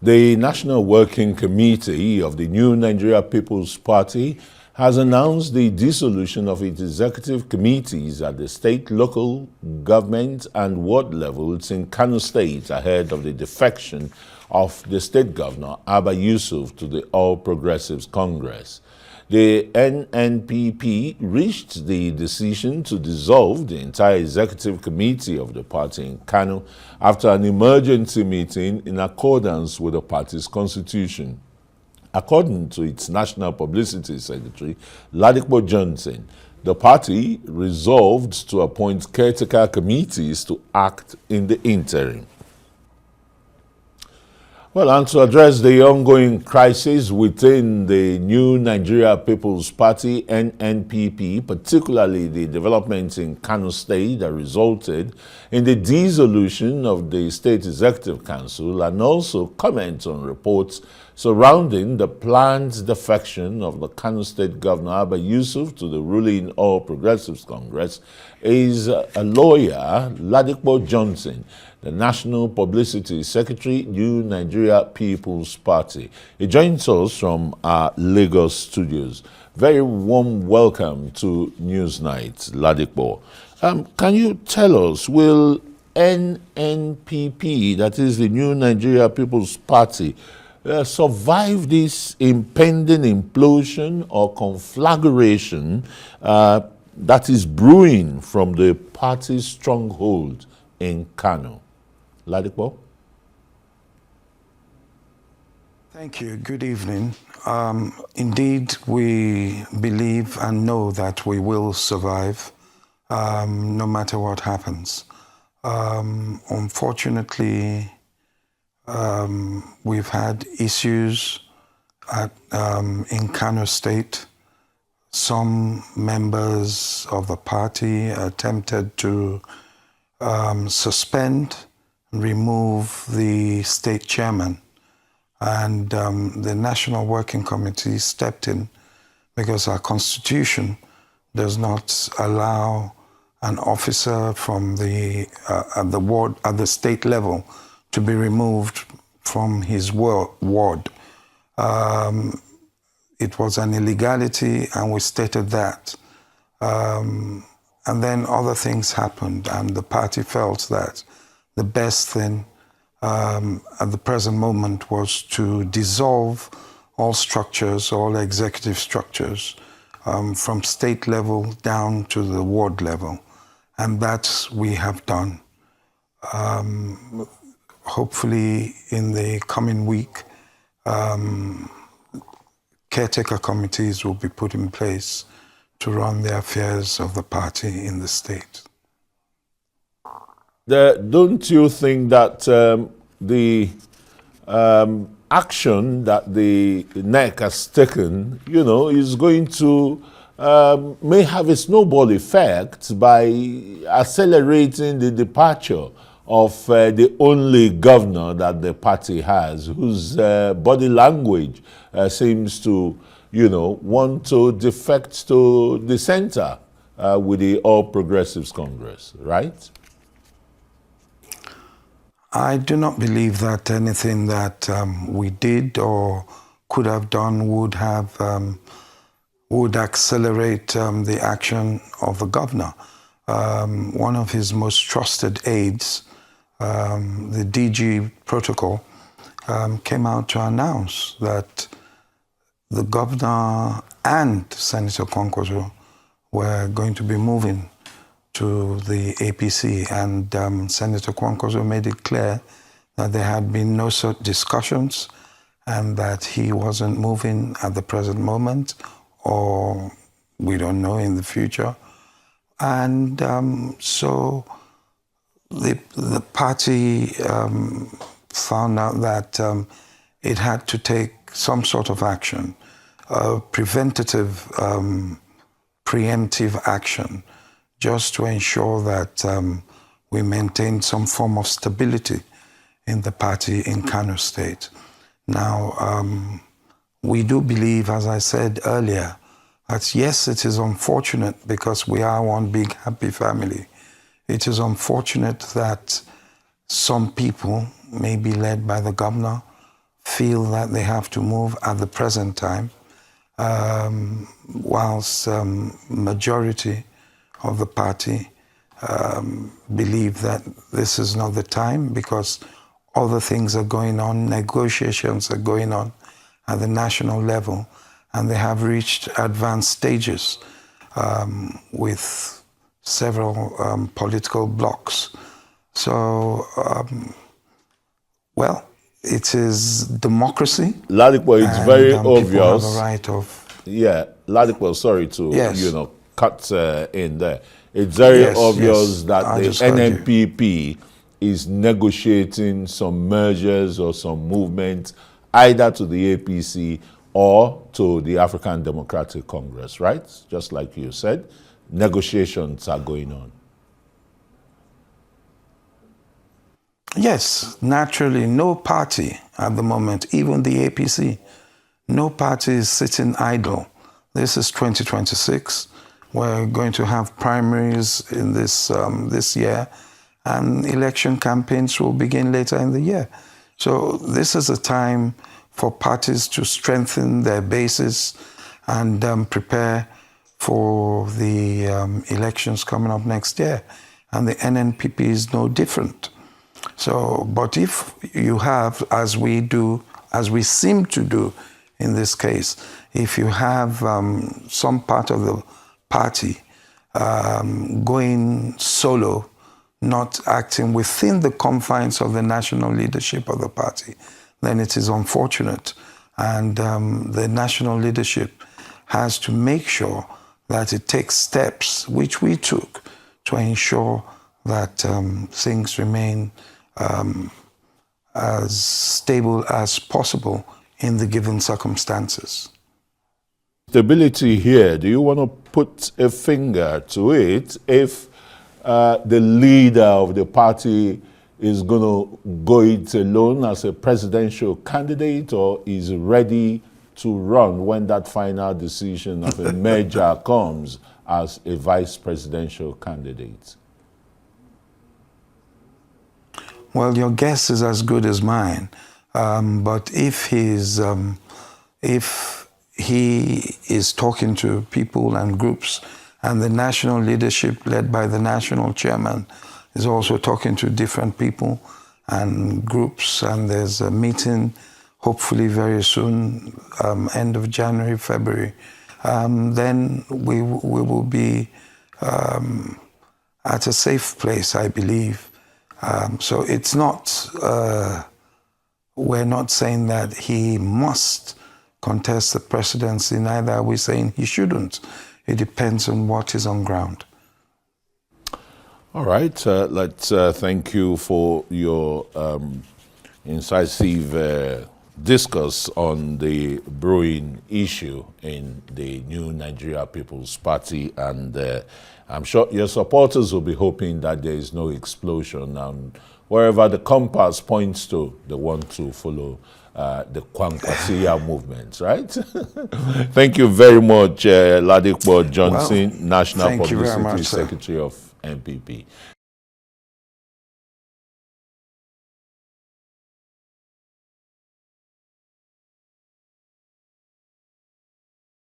The National Working Committee of the New Nigeria People's Party has announced the dissolution of its executive committees at the state, local government and ward levels in Kano State ahead of the defection of the state governor, Abba Yusuf, to the All Progressives Congress. The NNPP reached the decision to dissolve the entire executive committee of the party in Kano after an emergency meeting in accordance with the party's constitution. According to its National Publicity Secretary, Ladipo Johnson, the party resolved to appoint caretaker committees to act in the interim. Well, and to address the ongoing crisis within the New Nigeria People's Party, NNPP, particularly the developments in Kano State that resulted in the dissolution of the State Executive Council, and also comment on reports surrounding the planned defection of the Kano State Governor Abba Yusuf to the ruling All Progressives Congress, is a lawyer, Ladipo Johnson, the National Publicity Secretary, New Nigeria People's Party. He joins us from our Lagos studios. Very warm welcome to Newsnight, Ladipo. Can you tell us, will NNPP, that is the New Nigeria People's Party, survive this impending implosion or conflagration that is brewing from the party's stronghold in Kano? Ladipo? Thank you. Good evening. Indeed, we believe and know that we will survive no matter what happens. Unfortunately, we've had issues in Kano State. Some members of the party attempted to suspend, remove the state chairman, and the National Working Committee stepped in because our constitution does not allow an officer from at the state level to be removed from his ward. It was an illegality, and we stated that. And then other things happened, and the party felt that the best thing at the present moment was to dissolve all structures, all executive structures, from state level down to the ward level. And that we have done. Hopefully in the coming week, caretaker committees will be put in place to run the affairs of the party in the state. Don't you think that the action that the NEC has taken, is going to may have a snowball effect by accelerating the departure of the only governor that the party has, whose body language seems to, want to defect to the center with the All Progressives Congress, right? I do not believe that anything that we did or could have done would accelerate the action of the governor. One of his most trusted aides, the DG protocol, came out to announce that the governor and Senator Kwankwaso were going to be moving to the APC, and Senator Kwankwaso made it clear that there had been no such discussions and that he wasn't moving at the present moment, or we don't know in the future. And so the party found out that it had to take some sort of action, preventative, preemptive action, just to ensure that we maintain some form of stability in the party in Kano State. Now, we do believe, as I said earlier, that yes, it is unfortunate because we are one big happy family. It is unfortunate that some people, maybe led by the governor, feel that they have to move at the present time, whilst majority of the party believe that this is not the time because other things are going on, negotiations are going on at the national level, and they have reached advanced stages with several political blocs. So, well, it is democracy. Ladipo, it's very obvious. People have a right of... Yeah, Ladipo, sorry to, Yes. cut in there. It's very obvious that I the just heard you. NNPP is negotiating some mergers or some movement either to the APC or to the African Democratic Congress, right? Just like you said, negotiations are going on. Yes, naturally, no party at the moment, even the APC, no party is sitting idle. This is 2026. We're going to have primaries in this year, and election campaigns will begin later in the year. So this is a time for parties to strengthen their bases and prepare for the elections coming up next year. And the NNPP is no different. So, but if you have, as we do, as we seem to do in this case, if you have some part of the party going solo, not acting within the confines of the national leadership of the party, then it is unfortunate. And the national leadership has to make sure that it takes steps, which we took, to ensure that things remain as stable as possible in the given circumstances. Stability here, do you want to put a finger to it if the leader of the party is going to go it alone as a presidential candidate, or is ready to run when that final decision of a merger comes as a vice presidential candidate? Well, your guess is as good as mine. But if he is talking to people and groups, and the national leadership led by the national chairman is also talking to different people and groups, and there's a meeting hopefully very soon, end of January, February, then we will be at a safe place, I believe. So it's not, we're not saying that he must contest the presidency, neither are we saying he shouldn't. It depends on what is on ground. All right, let's thank you for your incisive discuss on the brewing issue in the new Nigeria People's Party, and I'm sure your supporters will be hoping that there is no explosion, and wherever the compass points to, they want to follow the Kwankwasiya movement, right? Thank you very much, Ladipo Johnson, National Publicity Secretary of NPP.